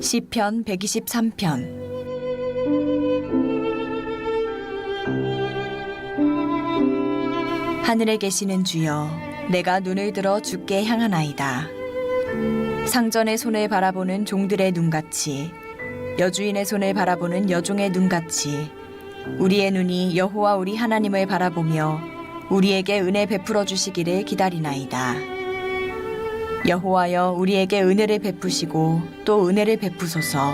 시편 123편. 하늘에 계시는 주여, 내가 눈을 들어 주께 향하나이다. 상전의 손을 바라보는 종들의 눈같이, 여주인의 손을 바라보는 여종의 눈같이 우리의 눈이 여호와 우리 하나님을 바라보며 우리에게 은혜 베풀어 주시기를 기다리나이다. 여호와여, 우리에게 은혜를 베푸시고 또 은혜를 베푸소서.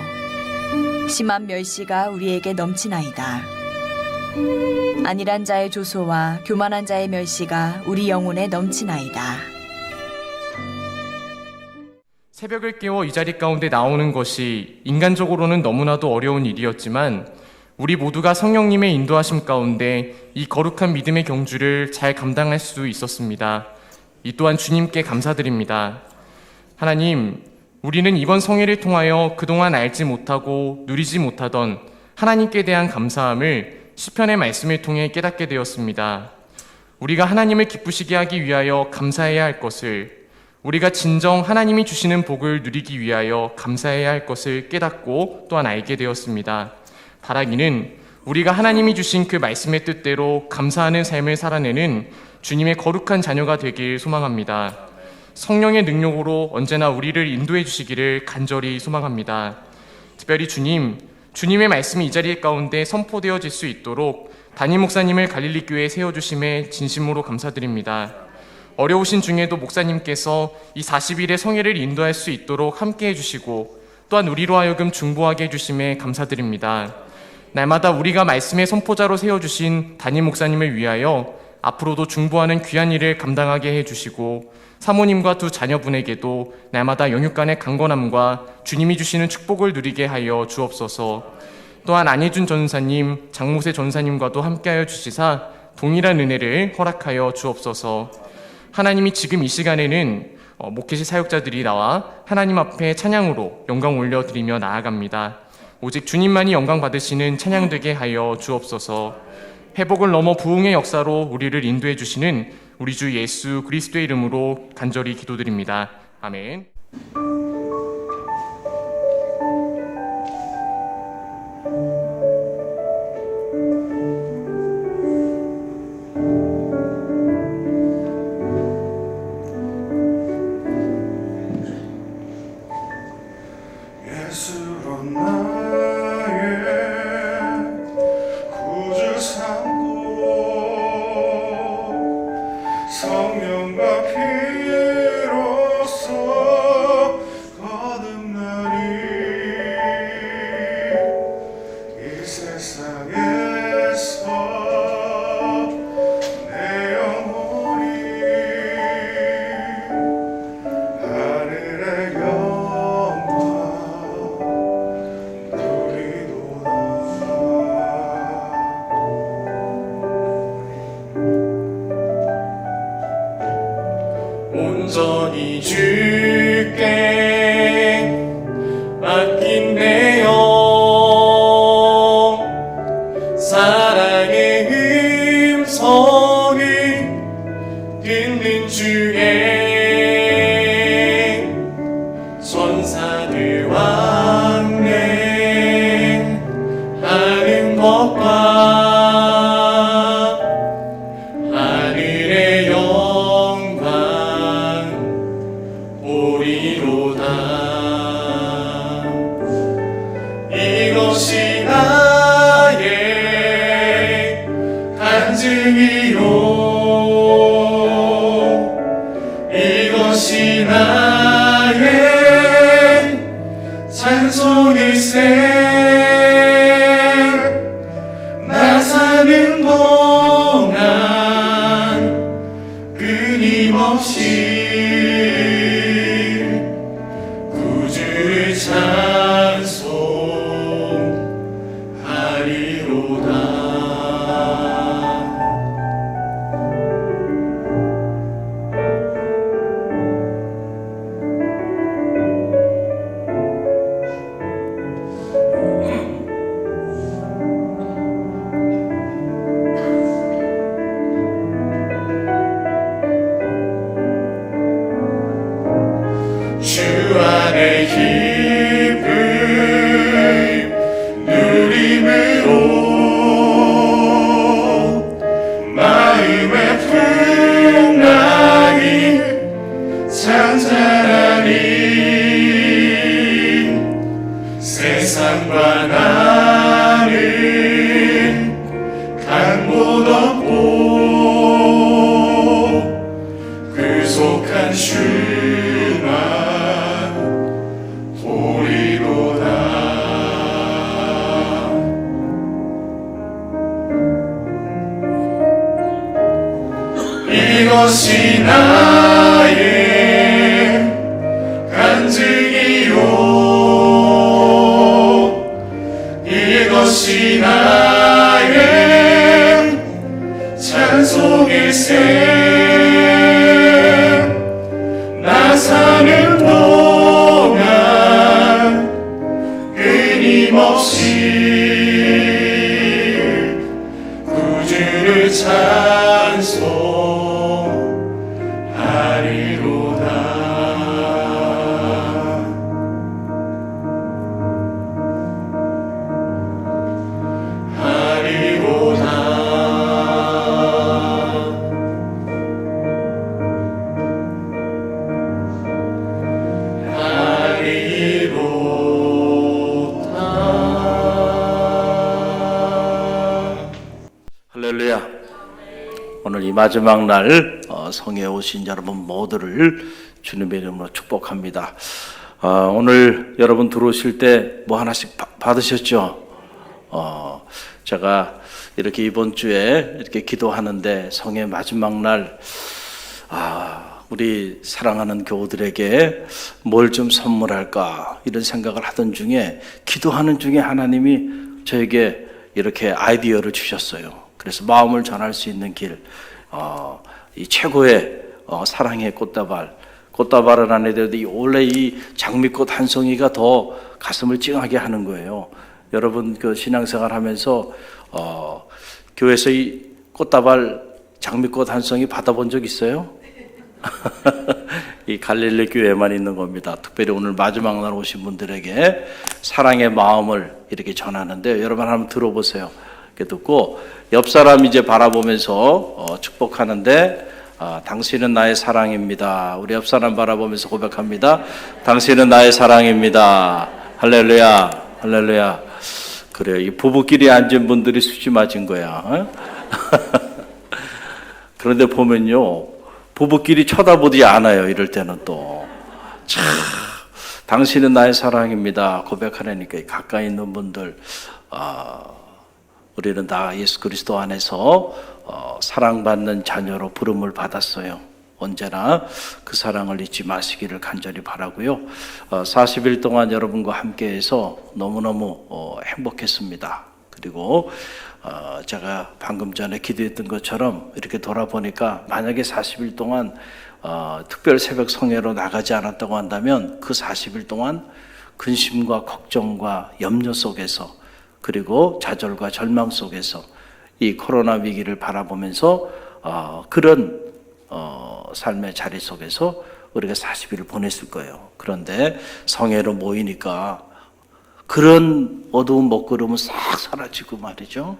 심한 멸시가 우리에게 넘치나이다. 안일한 자의 조소와 교만한 자의 멸시가 우리 영혼에 넘치나이다. 새벽을 깨워 이 자리 가운데 나오는 것이 인간적으로는 너무나도 어려운 일이었지만 우리 모두가 성령님의 인도하심 가운데 이 거룩한 믿음의 경주를 잘 감당할 수 있었습니다. 이 또한 주님께 감사드립니다. 하나님, 우리는 이번 성회를 통하여 그동안 알지 못하고 누리지 못하던 하나님께 대한 감사함을 시편의 말씀을 통해 깨닫게 되었습니다. 우리가 하나님을 기쁘시게 하기 위하여 감사해야 할 것을, 우리가 진정 하나님이 주시는 복을 누리기 위하여 감사해야 할 것을 깨닫고 또한 알게 되었습니다. 바라기는 우리가 하나님이 주신 그 말씀의 뜻대로 감사하는 삶을 살아내는 주님의 거룩한 자녀가 되길 소망합니다. 성령의 능력으로 언제나 우리를 인도해 주시기를 간절히 소망합니다. 특별히 주님의 말씀이 이 자리 가운데 선포되어질 수 있도록 담임 목사님을 갈릴리 교회에 세워주심에 진심으로 감사드립니다. 어려우신 중에도 목사님께서 이 40일의 성회를 인도할 수 있도록 함께해 주시고 또한 우리로 하여금 중보하게 해주심에 감사드립니다. 날마다 우리가 말씀의 선포자로 세워주신 담임 목사님을 위하여 앞으로도 중보하는 귀한 일을 감당하게 해주시고 사모님과 두 자녀분에게도 날마다 영육간의 강건함과 주님이 주시는 축복을 누리게 하여 주옵소서. 또한 안혜준 전사님, 장모세 전사님과도 함께하여 주시사 동일한 은혜를 허락하여 주옵소서. 하나님이 지금 이 시간에는 목회실 사역자들이 나와 하나님 앞에 찬양으로 영광 올려드리며 나아갑니다. 오직 주님만이 영광 받으시는 찬양되게 하여 주옵소서. 회복을 넘어 부흥의 역사로 우리를 인도해 주시는 우리 주 예수 그리스도의 이름으로 간절히 기도드립니다. 아멘. 예수로 나의 구주 삼고 성령과 피로써 거듭나니 이 세상에서 내 영혼이 하늘의 영광 온전히 주께 맡긴 내 영, 사랑의 음성을 듣는 주에 전사들 왕래하는 것과 하늘의 영광 보리로다. 이것이 나의 간증이요, 이것이 나의 찬송일세. 나 사는 동안 끊임없이 구주를 찬송하리로다. 주 안에 기쁨 주만 보리로다. 이것이 나의 간증이요, 이것이 나의 찬송일세. 나 사는 동안 끊임없이 구주를 할렐루야. 오늘 이 마지막 날 성에 오신 여러분 모두를 주님의 이름으로 축복합니다. 오늘 여러분 들어오실 때 뭐 하나씩 받으셨죠? 제가 이렇게 이번 주에 이렇게 기도하는데 성의 마지막 날 우리 사랑하는 교우들에게 뭘 좀 선물할까 이런 생각을 하던 중에 기도하는 중에 하나님이 저에게 이렇게 아이디어를 주셨어요. 그래서 마음을 전할 수 있는 길, 이 최고의 사랑의 꽃다발은 아니더라도 원래 이 장미꽃 한 송이가 더 가슴을 찡하게 하는 거예요. 여러분 그 신앙생활 하면서 교회에서 이 꽃다발 장미꽃 한 송이 받아본 적 있어요? 이 갈릴리 교회에만 있는 겁니다. 특별히 오늘 마지막 날 오신 분들에게 사랑의 마음을 이렇게 전하는데 여러분 한번 들어보세요. 이렇게 듣고 옆 사람 이제 바라보면서 축복하는데 당신은 나의 사랑입니다. 우리 옆 사람 바라보면서 고백합니다. 당신은 나의 사랑입니다. 할렐루야, 할렐루야. 그래요. 이 부부끼리 앉은 분들이 수지 맞은 거야. 그런데 보면요, 부부끼리 쳐다보지 않아요. 이럴 때는 또. 참, 당신은 나의 사랑입니다. 고백하려니까 가까이 있는 분들, 우리는 다 예수 그리스도 안에서 사랑받는 자녀로 부름을 받았어요. 언제나 그 사랑을 잊지 마시기를 간절히 바라고요. 40일 동안 여러분과 함께해서 너무너무 행복했습니다. 그리고 제가 방금 전에 기도했던 것처럼 이렇게 돌아보니까 만약에 40일 동안 특별 새벽 성회로 나가지 않았다고 한다면 그 40일 동안 근심과 걱정과 염려 속에서 그리고 좌절과 절망 속에서 이 코로나 위기를 바라보면서 그런 삶의 자리 속에서 우리가 40일을 보냈을 거예요. 그런데 성회로 모이니까 그런 어두운 먹구름은 싹 사라지고 말이죠.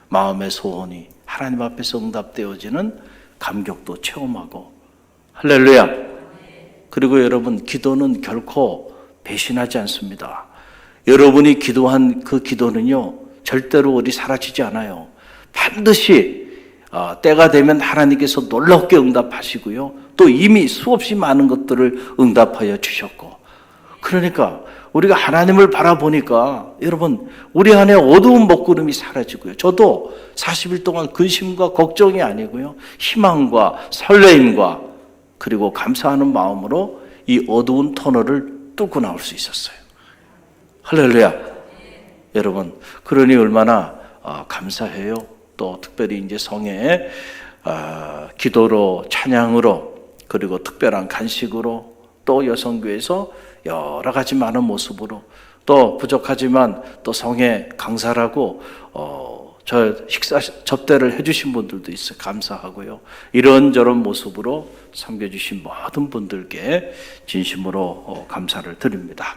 마음의 소원이 하나님 앞에서 응답되어지는 감격도 체험하고 할렐루야. 그리고 여러분 기도는 결코 배신하지 않습니다. 여러분이 기도한 그 기도는요 절대로 우리 사라지지 않아요. 반드시 때가 되면 하나님께서 놀랍게 응답하시고요. 또 이미 수없이 많은 것들을 응답하여 주셨고 그러니까 우리가 하나님을 바라보니까 여러분 우리 안에 어두운 먹구름이 사라지고요. 저도 40일 동안 근심과 걱정이 아니고요. 희망과 설레임과 그리고 감사하는 마음으로 이 어두운 터널을 뚫고 나올 수 있었어요. 할렐루야. 여러분 그러니 얼마나 감사해요. 또 특별히 이제 성회에 기도로 찬양으로 그리고 특별한 간식으로 또 여성교회에서 여러 가지 많은 모습으로 또 부족하지만 또 성회 강사라고 저 식사 접대를 해주신 분들도 있어요. 감사하고요. 이런저런 모습으로 섬겨주신 모든 분들께 진심으로 감사를 드립니다.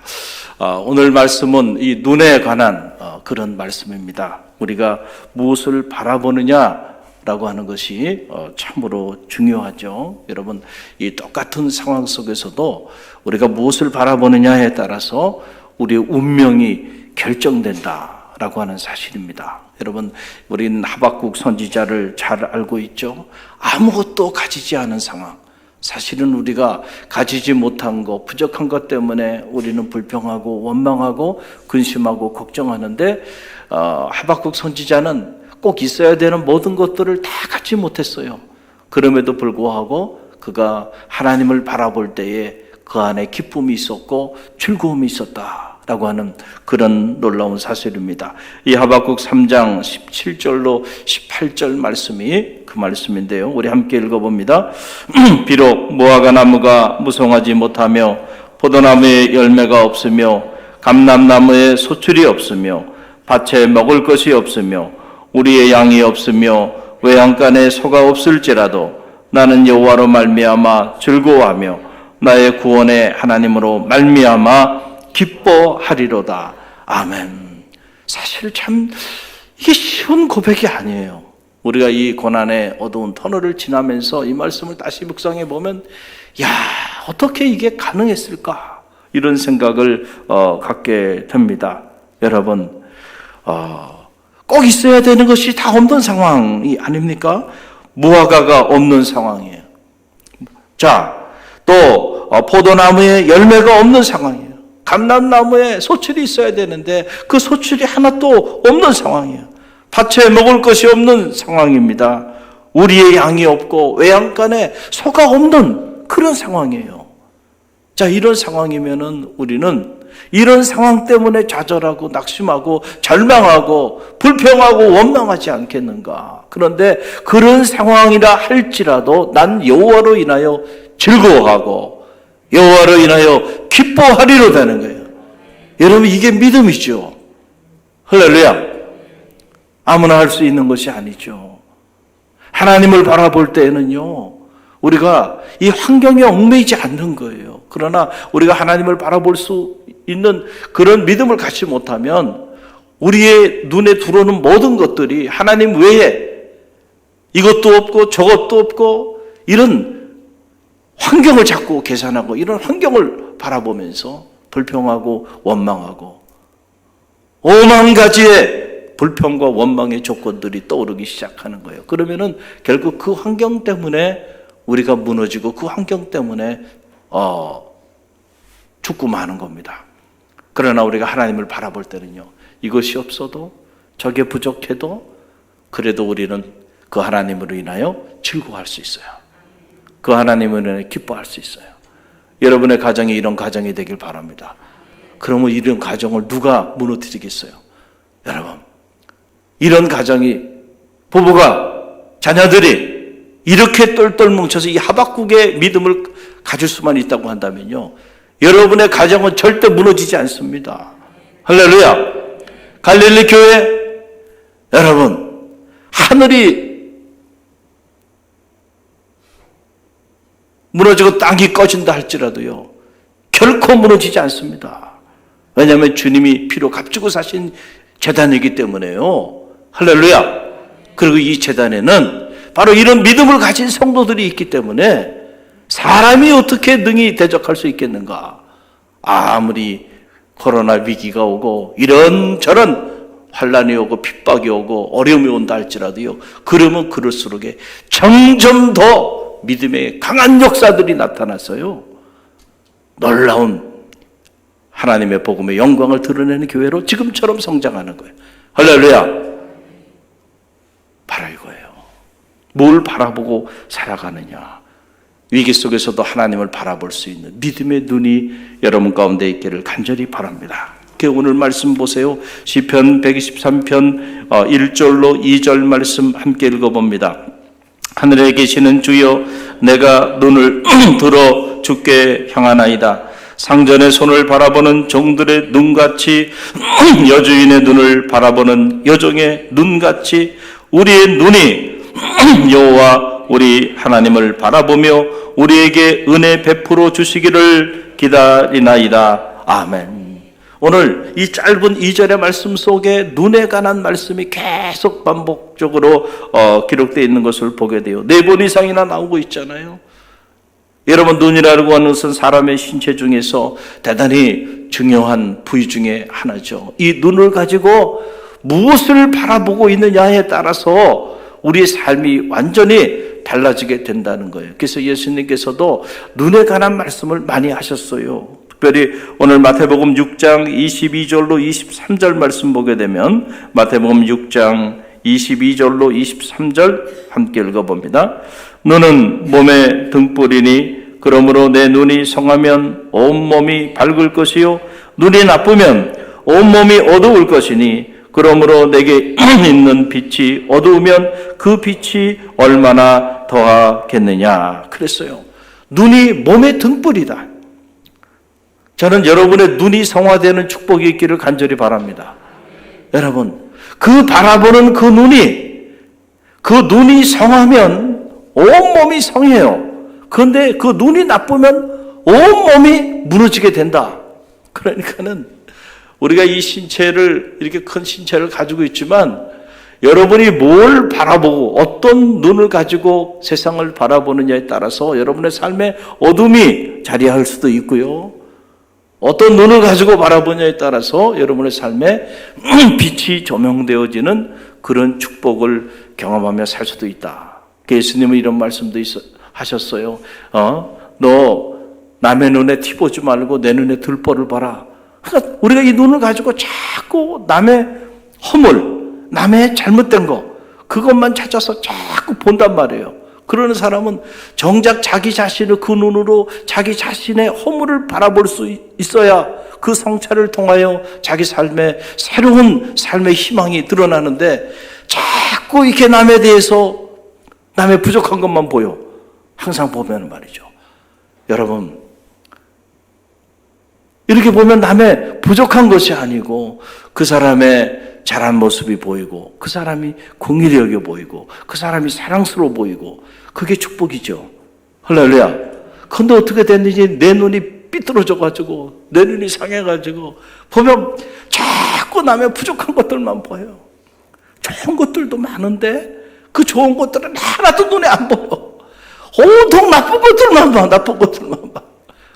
오늘 말씀은 이 눈에 관한 그런 말씀입니다. 우리가 무엇을 바라보느냐라고 하는 것이 참으로 중요하죠. 여러분 이 똑같은 상황 속에서도 우리가 무엇을 바라보느냐에 따라서 우리의 운명이 결정된다라고 하는 사실입니다. 여러분 우리는 하박국 선지자를 잘 알고 있죠. 아무것도 가지지 않은 상황, 사실은 우리가 가지지 못한 것, 부족한 것 때문에 우리는 불평하고 원망하고 근심하고 걱정하는데 하박국 선지자는 꼭 있어야 되는 모든 것들을 다 갖지 못했어요. 그럼에도 불구하고 그가 하나님을 바라볼 때에 그 안에 기쁨이 있었고 즐거움이 있었다라고 하는 그런 놀라운 사실입니다. 이 하박국 3장 17절로 18절 말씀이 그 말씀인데요. 우리 함께 읽어봅니다. 비록 무화과 나무가 무성하지 못하며 포도나무에 열매가 없으며 감람나무에 소출이 없으며 밭에 먹을 것이 없으며 우리의 양이 없으며 외양간에 소가 없을지라도 나는 여호와로 말미암아 즐거워하며 나의 구원의 하나님으로 말미암아 기뻐하리로다. 아멘. 사실 참 이게 쉬운 고백이 아니에요. 우리가 이 고난의 어두운 터널을 지나면서 이 말씀을 다시 묵상해 보면 야, 어떻게 이게 가능했을까? 이런 생각을 갖게 됩니다. 여러분, 꼭 있어야 되는 것이 다 없는 상황이 아닙니까? 무화과가 없는 상황이에요. 자, 또 포도나무에 열매가 없는 상황이에요. 감람나무에 소출이 있어야 되는데 그 소출이 하나도 없는 상황이에요. 밭에 먹을 것이 없는 상황입니다. 우리의 양이 없고 외양간에 소가 없는 그런 상황이에요. 자, 이런 상황이면은 우리는 이런 상황 때문에 좌절하고 낙심하고 절망하고 불평하고 원망하지 않겠는가? 그런데 그런 상황이라 할지라도 난 여호와로 인하여 즐거워하고 여호와로 인하여 기뻐하리로 되는 거예요. 여러분, 이게 믿음이죠. 할렐루야. 아무나 할 수 있는 것이 아니죠. 하나님을 바라볼 때에는요, 우리가 이 환경에 얽매이지 않는 거예요. 그러나 우리가 하나님을 바라볼 수 있는 그런 믿음을 갖지 못하면 우리의 눈에 들어오는 모든 것들이 하나님 외에 이것도 없고 저것도 없고 이런 환경을 자꾸 계산하고 이런 환경을 바라보면서 불평하고 원망하고 오만 가지의 불평과 원망의 조건들이 떠오르기 시작하는 거예요. 그러면은 결국 그 환경 때문에 우리가 무너지고 그 환경 때문에 죽고 마는 겁니다. 그러나 우리가 하나님을 바라볼 때는요, 이것이 없어도 저게 부족해도 그래도 우리는 그 하나님으로 인하여 즐거워할 수 있어요. 그 하나님으로 인하여 기뻐할 수 있어요. 여러분의 가정이 이런 가정이 되길 바랍니다. 그러면 이런 가정을 누가 무너뜨리겠어요? 여러분, 이런 가정이 부부가 자녀들이 이렇게 똘똘 뭉쳐서 이 하박국의 믿음을 가질 수만 있다고 한다면요, 여러분의 가정은 절대 무너지지 않습니다. 할렐루야. 갈릴리 교회 여러분, 하늘이 무너지고 땅이 꺼진다 할지라도요, 결코 무너지지 않습니다. 왜냐하면 주님이 피로 값주고 사신 제단이기 때문에요. 할렐루야. 그리고 이 제단에는 바로 이런 믿음을 가진 성도들이 있기 때문에 사람이 어떻게 능히 대적할 수 있겠는가? 아무리 코로나 위기가 오고 이런저런 환란이 오고 핍박이 오고 어려움이 온다 할지라도요, 그러면 그럴수록 점점 더 믿음의 강한 역사들이 나타났어요. 놀라운 하나님의 복음의 영광을 드러내는 교회로 지금처럼 성장하는 거예요. 할렐루야. 바로 이거예요. 뭘 바라보고 살아가느냐. 위기 속에서도 하나님을 바라볼 수 있는 믿음의 눈이 여러분 가운데 있기를 간절히 바랍니다. 오늘 말씀 보세요. 시편 123편 1절로 2절 말씀 함께 읽어봅니다. 하늘에 계시는 주여, 내가 눈을 들어 주께 향하나이다. 상전의 손을 바라보는 종들의 눈같이 여주인의 눈을 바라보는 여종의 눈같이 우리의 눈이 여호와 우리 하나님을 바라보며 우리에게 은혜 베풀어 주시기를 기다리나이다. 아멘. 오늘 이 짧은 2절의 말씀 속에 눈에 관한 말씀이 계속 반복적으로 기록되어 있는 것을 보게 돼요. 4번 이상이나 나오고 있잖아요. 여러분, 눈이라고 하는 것은 사람의 신체 중에서 대단히 중요한 부위 중에 하나죠. 이 눈을 가지고 무엇을 바라보고 있느냐에 따라서 우리의 삶이 완전히 달라지게 된다는 거예요. 그래서 예수님께서도 눈에 관한 말씀을 많이 하셨어요. 특별히 오늘 마태복음 6장 22절로 23절 말씀 보게 되면 마태복음 6장 22절로 23절 함께 읽어봅니다. 눈은 몸의 등불이니 그러므로 내 눈이 성하면 온몸이 밝을 것이요 눈이 나쁘면 온몸이 어두울 것이니 그러므로 내게 있는 빛이 어두우면 그 빛이 얼마나 더하겠느냐 그랬어요. 눈이 몸의 등불이다. 저는 여러분의 눈이 성화되는 축복이 있기를 간절히 바랍니다. 여러분, 그 바라보는 그 눈이 성하면 온몸이 성해요. 그런데 그 눈이 나쁘면 온몸이 무너지게 된다. 그러니까는 우리가 이 신체를, 이렇게 큰 신체를 가지고 있지만 여러분이 뭘 바라보고 어떤 눈을 가지고 세상을 바라보느냐에 따라서 여러분의 삶에 어둠이 자리할 수도 있고요. 어떤 눈을 가지고 바라보냐에 따라서 여러분의 삶에 빛이 조명되어지는 그런 축복을 경험하며 살 수도 있다. 예수님은 이런 말씀도 하셨어요. 너 남의 눈에 티 보지 말고 내 눈에 들보를 봐라. 그러니까 우리가 이 눈을 가지고 자꾸 남의 허물, 남의 잘못된 거, 그것만 찾아서 자꾸 본단 말이에요. 그러는 사람은 정작 자기 자신을 그 눈으로 자기 자신의 허물을 바라볼 수 있어야 그 성찰을 통하여 자기 삶에 새로운 삶의 희망이 드러나는데 자꾸 이렇게 남에 대해서 남의 부족한 것만 보여. 항상 보면 말이죠. 여러분, 이렇게 보면 남의 부족한 것이 아니고 그 사람의 잘한 모습이 보이고 그 사람이 긍휼히 여겨 보이고 그 사람이 사랑스러워 보이고 그게 축복이죠. 할렐루야. 근데 어떻게 됐는지 내 눈이 삐뚤어져가지고 내 눈이 상해가지고 보면 자꾸 남의 부족한 것들만 보여요. 좋은 것들도 많은데 그 좋은 것들은 하나도 눈에 안 보여. 온통 나쁜 것들만 봐. 나쁜 것들만 봐.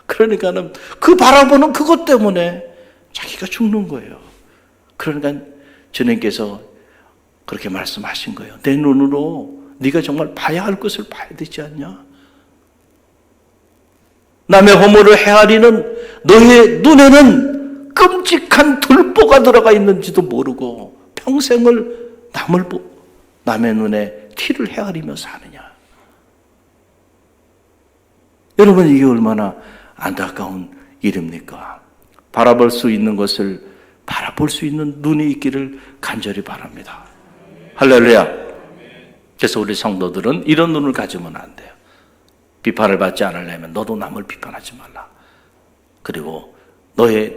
그러니까는 그 바라보는 그것 때문에 자기가 죽는 거예요. 그러니까 주님께서 그렇게 말씀하신 거예요. 내 눈으로 네가 정말 봐야 할 것을 봐야 되지 않냐? 남의 허물을 헤아리는 너의 눈에는 끔찍한 들보가 들어가 있는지도 모르고 평생을 남의 눈에 티를 헤아리며 사느냐? 여러분, 이게 얼마나 안타까운 일입니까? 바라볼 수 있는 것을 바라볼 수 있는 눈이 있기를 간절히 바랍니다. 할렐루야. 그래서 우리 성도들은 이런 눈을 가지면 안 돼요. 비판을 받지 않으려면 너도 남을 비판하지 말라. 그리고 너의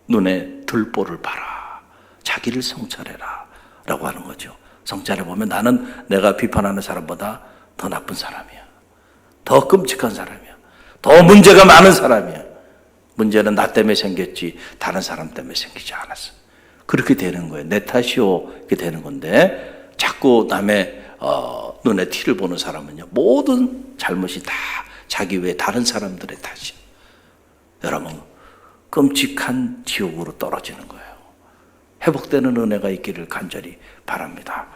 눈에 들보를 봐라. 자기를 성찰해라. 라고 하는 거죠. 성찰해보면 나는 내가 비판하는 사람보다 더 나쁜 사람이야. 더 끔찍한 사람이야. 더 문제가 많은 사람이야. 문제는 나 때문에 생겼지 다른 사람 때문에 생기지 않았어. 그렇게 되는 거예요. 내 탓이요. 이렇게 되는 건데 자꾸 남의 눈에 티를 보는 사람은요, 모든 잘못이 다 자기 외에 다른 사람들의 탓이에요. 여러분, 끔찍한 지옥으로 떨어지는 거예요. 회복되는 은혜가 있기를 간절히 바랍니다.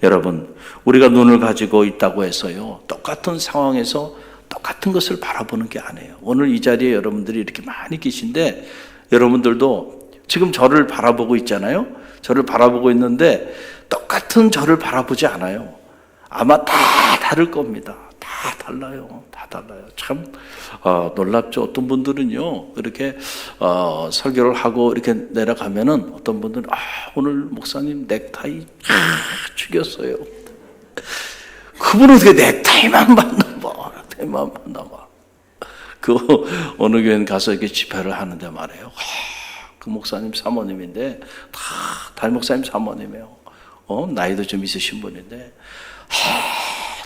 여러분, 우리가 눈을 가지고 있다고 해서요, 똑같은 상황에서 똑같은 것을 바라보는 게 아니에요. 오늘 이 자리에 여러분들이 이렇게 많이 계신데 여러분들도 지금 저를 바라보고 있잖아요. 저를 바라보고 있는데 똑같은 저를 바라보지 않아요. 아마 다 다를 겁니다. 다 달라요. 다 달라요. 참 놀랍죠. 어떤 분들은요, 이렇게 설교를 하고 이렇게 내려가면은 어떤 분들은 오늘 목사님 넥타이 죽였어요. 그분은 어떻게 넥타이만 받나 봐. 넥타이만 받나 봐. 그 어느 교회 가서 이렇게 집회를 하는데 말이에요. 그 목사님 사모님인데 다 담임 목사님 사모님이에요. 나이도 좀 있으신 분인데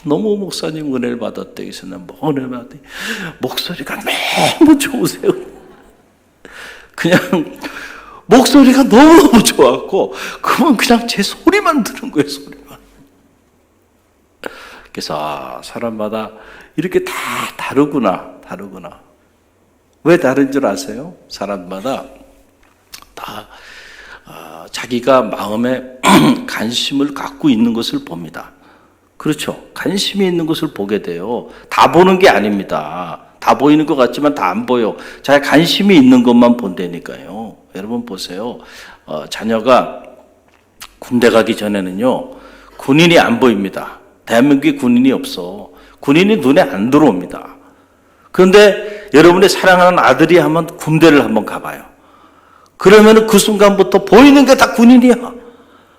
너무 목사님 은혜를 받았대. 그래서 난 뭐 은혜를 받았더니 목소리가 너무 좋으세요. 그냥 목소리가 너무 좋았고 그만 그냥 제 소리만 들은 거예요. 소리만. 그래서 사람마다 이렇게 다 다르구나. 왜 다른 줄 아세요? 사람마다 다 자기가 마음에 관심을 갖고 있는 것을 봅니다. 그렇죠. 관심이 있는 것을 보게 돼요. 다 보는 게 아닙니다. 다 보이는 것 같지만 다 안 보여. 자기 관심이 있는 것만 본다니까요. 여러분 보세요. 자녀가 군대 가기 전에는요, 군인이 안 보입니다. 대한민국에 군인이 없어. 군인이 눈에 안 들어옵니다. 그런데 여러분의 사랑하는 아들이 한번 군대를 한번 가봐요. 그러면 그 순간부터 보이는 게 다 군인이야.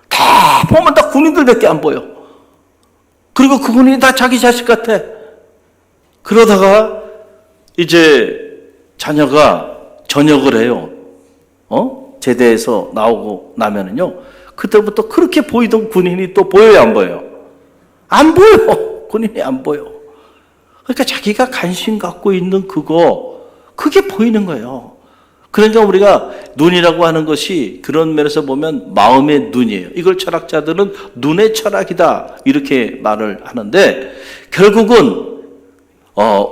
다 보면 다 군인들밖에 안 보여. 그리고 그 군인이 다 자기 자식 같아. 그러다가 이제 자녀가 전역을 해요. 제대해서 나오고 나면은요, 그때부터 그렇게 보이던 군인이 또 보여요, 안 보여요? 안 보여. 군인이 안 보여. 그러니까 자기가 관심 갖고 있는 그게 보이는 거예요. 그러니까 우리가 눈이라고 하는 것이 그런 면에서 보면 마음의 눈이에요. 이걸 철학자들은 눈의 철학이다 이렇게 말을 하는데, 결국은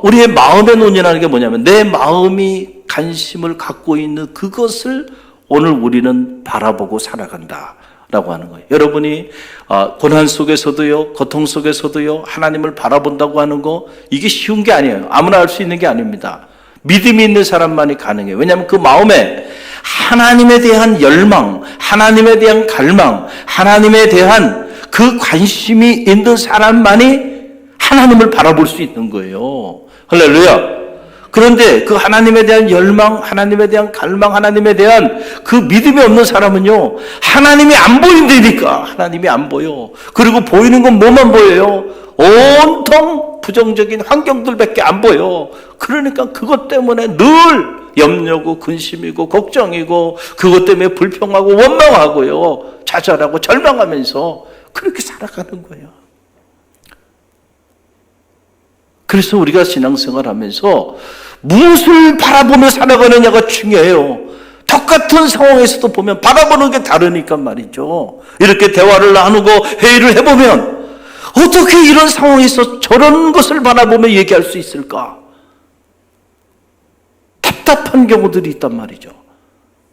우리의 마음의 눈이라는 게 뭐냐면 내 마음이 관심을 갖고 있는 그것을 오늘 우리는 바라보고 살아간다라고 하는 거예요. 여러분이 고난 속에서도요, 고통 속에서도요, 하나님을 바라본다고 하는 거, 이게 쉬운 게 아니에요. 아무나 할 수 있는 게 아닙니다. 믿음이 있는 사람만이 가능해요. 왜냐하면 그 마음에 하나님에 대한 열망, 하나님에 대한 갈망, 하나님에 대한 그 관심이 있는 사람만이 하나님을 바라볼 수 있는 거예요. 할렐루야. 그런데 그 하나님에 대한 열망, 하나님에 대한 갈망, 하나님에 대한 그 믿음이 없는 사람은요, 하나님이 안 보인다니까. 하나님이 안 보여. 그리고 보이는 건 뭐만 보여요? 온통 부정적인 환경들밖에 안 보여. 그러니까 그것 때문에 늘 염려고 근심이고 걱정이고, 그것 때문에 불평하고 원망하고요, 좌절하고 절망하면서 그렇게 살아가는 거예요. 그래서 우리가 신앙생활 하면서 무엇을 바라보며 살아가느냐가 중요해요. 똑같은 상황에서도 보면 바라보는 게 다르니까 말이죠. 이렇게 대화를 나누고 회의를 해보면 어떻게 이런 상황에서 저런 것을 바라보며 얘기할 수 있을까? 답답한 경우들이 있단 말이죠.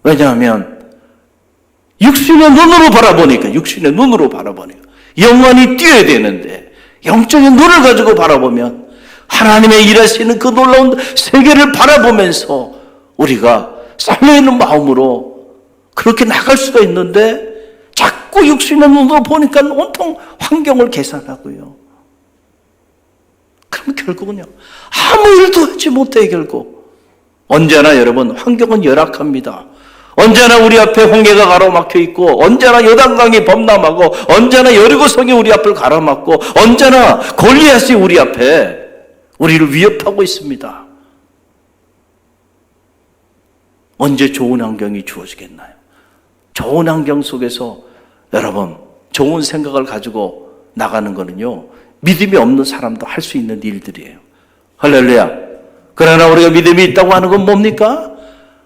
왜냐하면 육신의 눈으로 바라보니까 영원히 뛰어야 되는데, 영적인 눈을 가지고 바라보면 하나님의 일하시는 그 놀라운 세계를 바라보면서 우리가 설레이는 마음으로 그렇게 나갈 수가 있는데, 자꾸 육신의 눈으로 보니까 온통 환경을 계산하고요. 그럼 결국은요, 아무 일도 하지 못해. 결국 언제나 여러분, 환경은 열악합니다. 언제나 우리 앞에 홍해가 가로막혀 있고, 언제나 요단강이 범람하고, 언제나 여리고성이 우리 앞을 가로막고, 언제나 골리앗이 우리 앞에 우리를 위협하고 있습니다. 언제 좋은 환경이 주어지겠나요? 좋은 환경 속에서 여러분, 좋은 생각을 가지고 나가는 거는요, 믿음이 없는 사람도 할 수 있는 일들이에요. 할렐루야. 그러나 우리가 믿음이 있다고 하는 건 뭡니까?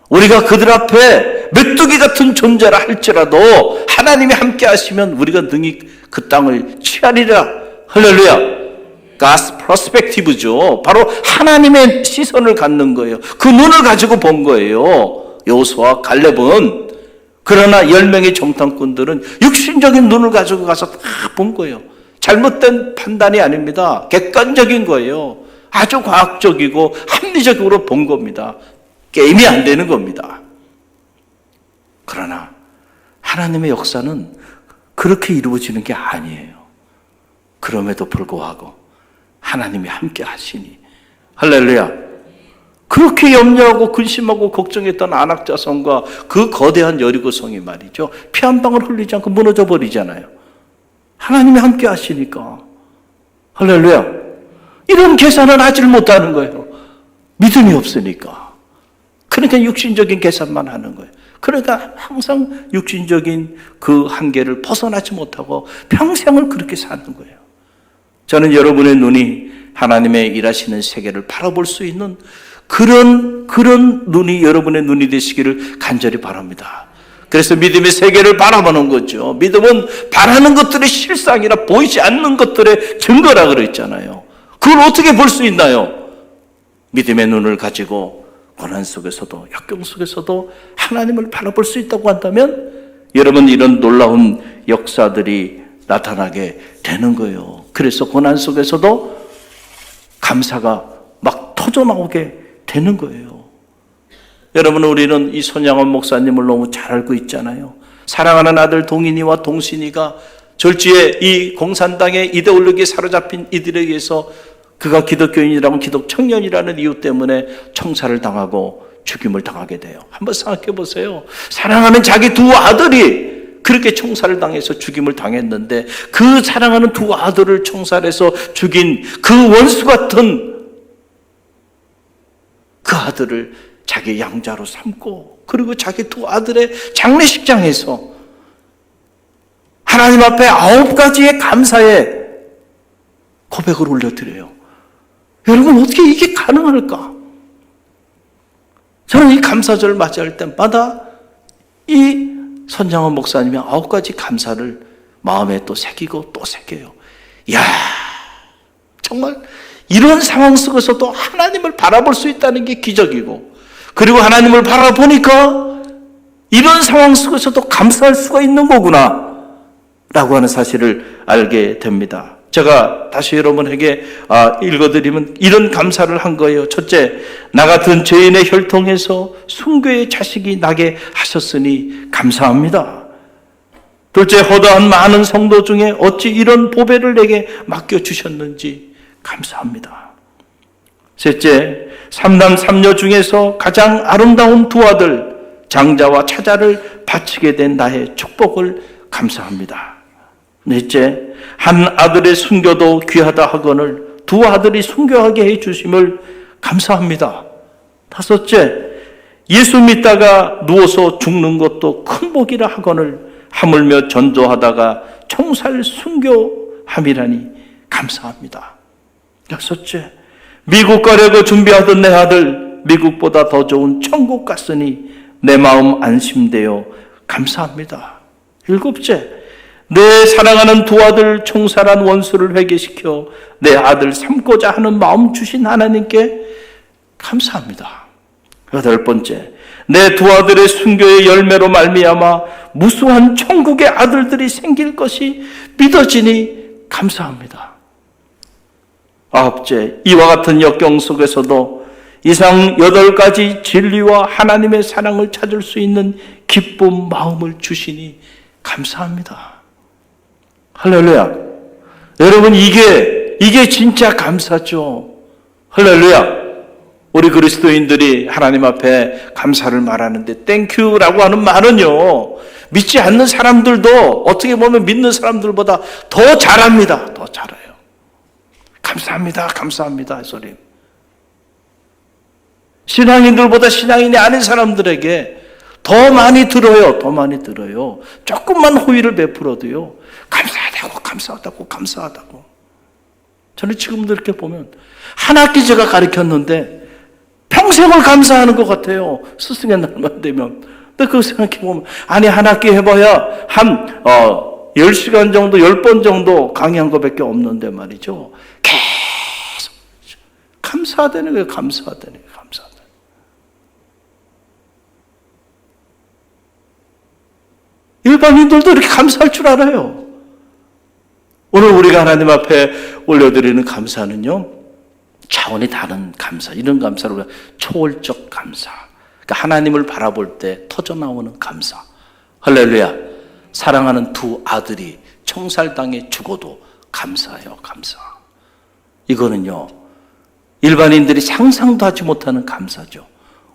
우리가 그들 앞에 메뚜기 같은 존재라 할지라도 하나님이 함께 하시면 우리가 능히 그 땅을 취하리라. 할렐루야. God's perspective죠. 바로 하나님의 시선을 갖는 거예요. 그 눈을 가지고 본 거예요. 여호수아와 갈렙은. 그러나 10명의 정탐꾼들은 육신적인 눈을 가지고 가서 다 본 거예요. 잘못된 판단이 아닙니다. 객관적인 거예요. 아주 과학적이고 합리적으로 본 겁니다. 게임이 안 되는 겁니다. 그러나 하나님의 역사는 그렇게 이루어지는 게 아니에요. 그럼에도 불구하고 하나님이 함께 하시니, 할렐루야. 그렇게 염려하고 근심하고 걱정했던 안악자성과 그 거대한 여리고성이 말이죠, 피 한 방울 흘리지 않고 무너져 버리잖아요. 하나님이 함께 하시니까. 할렐루야. 이런 계산을 하질 못하는 거예요. 믿음이 없으니까. 그러니까 육신적인 계산만 하는 거예요. 그러니까 항상 육신적인 그 한계를 벗어나지 못하고 평생을 그렇게 사는 거예요. 저는 여러분의 눈이 하나님의 일하시는 세계를 바라볼 수 있는 그런 눈이 여러분의 눈이 되시기를 간절히 바랍니다. 그래서 믿음의 세계를 바라보는 거죠. 믿음은 바라는 것들의 실상이라 보이지 않는 것들의 증거라 그랬잖아요. 그걸 어떻게 볼 수 있나요? 믿음의 눈을 가지고 고난 속에서도 역경 속에서도 하나님을 바라볼 수 있다고 한다면 여러분, 이런 놀라운 역사들이 나타나게 되는 거예요. 그래서 고난 속에서도 감사가 막 터져나오게 되는 거예요. 여러분, 우리는 이 손양원 목사님을 너무 잘 알고 있잖아요. 사랑하는 아들 동인이와 동신이가 졸지에 이 공산당의 이데올로기에 사로잡힌 이들에 의해서 그가 기독교인이라고 기독 청년이라는 이유 때문에 청사를 당하고 죽임을 당하게 돼요. 한번 생각해 보세요. 사랑하는 자기 두 아들이 그렇게 총살을 당해서 죽임을 당했는데 그 사랑하는 두 아들을 총살해서 죽인 그 원수 같은 그 아들을 자기 양자로 삼고, 그리고 자기 두 아들의 장례식장에서 하나님 앞에 9가지의 감사의 고백을 올려드려요. 여러분, 어떻게 이게 가능할까? 저는 이 감사절을 맞이할 때마다 이 손장원 목사님의 9가지 감사를 마음에 또 새기고 또 새겨요. 이야, 정말 이런 상황 속에서도 하나님을 바라볼 수 있다는 게 기적이고, 그리고 하나님을 바라보니까 이런 상황 속에서도 감사할 수가 있는 거구나 라고 하는 사실을 알게 됩니다. 제가 다시 여러분에게 읽어드리면 이런 감사를 한 거예요. 첫째, 나 같은 죄인의 혈통에서 순교의 자식이 나게 하셨으니 감사합니다. 둘째, 허다한 많은 성도 중에 어찌 이런 보배를 내게 맡겨주셨는지 감사합니다. 셋째, 삼남 삼녀 중에서 가장 아름다운 두 아들 장자와 차자를 바치게 된 나의 축복을 감사합니다. 넷째, 한 아들의 순교도 귀하다 하거늘 두 아들이 순교하게 해주심을 감사합니다. 다섯째, 예수 믿다가 누워서 죽는 것도 큰 복이라 하거늘 하물며 전도하다가 총살 순교함이라니 감사합니다. 여섯째, 미국 가려고 준비하던 내 아들 미국보다 더 좋은 천국 갔으니 내 마음 안심되어 감사합니다. 일곱째, 내 사랑하는 두 아들 총살한 원수를 회개시켜 내 아들 삼고자 하는 마음 주신 하나님께 감사합니다. 여덟 번째, 내 두 아들의 순교의 열매로 말미암아 무수한 천국의 아들들이 생길 것이 믿어지니 감사합니다. 아홉째, 이와 같은 역경 속에서도 이상 8가지 진리와 하나님의 사랑을 찾을 수 있는 기쁜 마음을 주시니 감사합니다. 할렐루야. 여러분, 이게 진짜 감사죠. 할렐루야. 우리 그리스도인들이 하나님 앞에 감사를 말하는데 땡큐라고 하는 말은요, 믿지 않는 사람들도 어떻게 보면 믿는 사람들보다 더 잘합니다. 더 잘해요. 감사합니다, 감사합니다 소리. 신앙인들보다 신앙인이 아닌 사람들에게 더 많이 들어요. 더 많이 들어요. 조금만 호의를 베풀어도요, 감사하다고 감사하다고 감사하다고. 저는 지금도 이렇게 보면 한 학기 제가 가르쳤는데 평생을 감사하는 것 같아요. 스승의 날만 되면. 근데 그거 생각해보면, 아니 한 학기 해봐야 한 10시간 정도 10번 정도 강의한 것밖에 없는데 말이죠. 계속 감사하다는 거예요. 감사하다는 거예요. 감사하다는 거예요. 일반인들도 이렇게 감사할 줄 알아요. 오늘 우리가 하나님 앞에 올려드리는 감사는요, 차원이 다른 감사, 이런 감사를 초월적 감사, 그러니까 하나님을 바라볼 때 터져나오는 감사. 할렐루야. 사랑하는 두 아들이 총살당해 죽어도 감사해요. 감사. 이거는요, 일반인들이 상상도 하지 못하는 감사죠.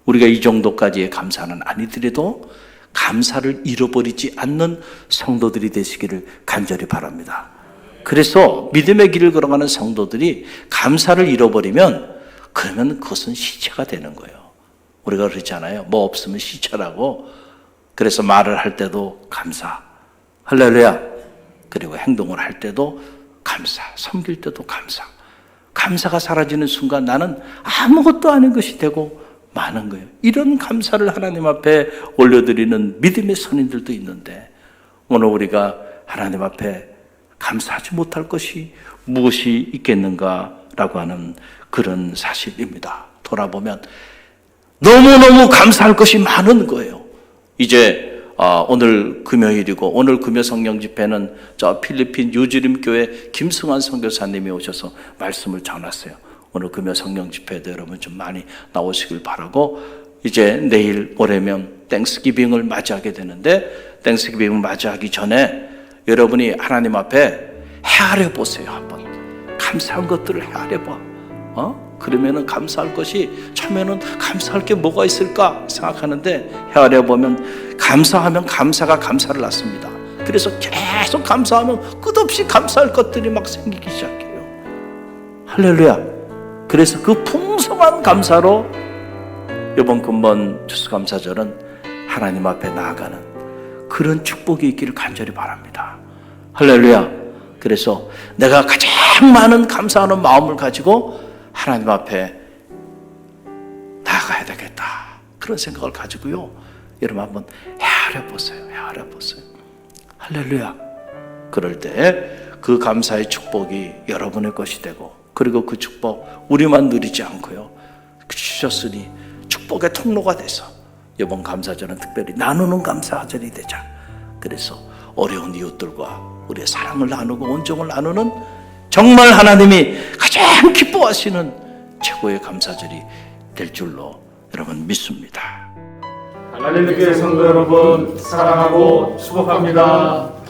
우리가 이 정도까지의 감사는 아니더라도 감사를 잃어버리지 않는 성도들이 되시기를 간절히 바랍니다. 그래서 믿음의 길을 걸어가는 성도들이 감사를 잃어버리면 그러면 그것은 시체가 되는 거예요. 우리가 그러잖아요. 뭐 없으면 시체라고. 그래서 말을 할 때도 감사, 할렐루야. 그리고 행동을 할 때도 감사, 섬길 때도 감사. 감사가 사라지는 순간 나는 아무것도 아닌 것이 되고 마는 거예요. 이런 감사를 하나님 앞에 올려드리는 믿음의 선인들도 있는데, 오늘 우리가 하나님 앞에 감사하지 못할 것이 무엇이 있겠는가라고 하는 그런 사실입니다. 돌아보면 너무너무 감사할 것이 많은 거예요. 이제 오늘 금요일이고 오늘 금요 성령 집회는 저 필리핀 유지림 교회 김승환 선교사님이 오셔서 말씀을 전하세요. 오늘 금요 성령 집회도 여러분 좀 많이 나오시길 바라고, 이제 내일 모레면 땡스기빙을 맞이하게 되는데, 땡스기빙을 맞이하기 전에 여러분이 하나님 앞에 헤아려 보세요. 한번 감사한 것들을 헤아려 봐. 그러면은 감사할 것이, 처음에는 감사할 게 뭐가 있을까 생각하는데 헤아려 보면 감사하면 감사가 감사를 낳습니다. 그래서 계속 감사하면 끝없이 감사할 것들이 막 생기기 시작해요. 할렐루야. 그래서 그 풍성한 감사로 이번 근본 추수감사절은 하나님 앞에 나아가는 그런 축복이 있기를 간절히 바랍니다. 할렐루야. 그래서 내가 가장 많은 감사하는 마음을 가지고 하나님 앞에 나아가야 되겠다, 그런 생각을 가지고요, 여러분 한번 헤아려 보세요. 헤아려 보세요. 할렐루야. 그럴 때 그 감사의 축복이 여러분의 것이 되고, 그리고 그 축복 우리만 누리지 않고요, 주셨으니 축복의 통로가 돼서 이번 감사절은 특별히 나누는 감사절이 되자. 그래서 어려운 이웃들과 우리의 사랑을 나누고 온정을 나누는, 정말 하나님이 가장 기뻐하시는 최고의 감사절이 될 줄로 여러분 믿습니다. 할렐루야 성도 여러분, 사랑하고 축복합니다.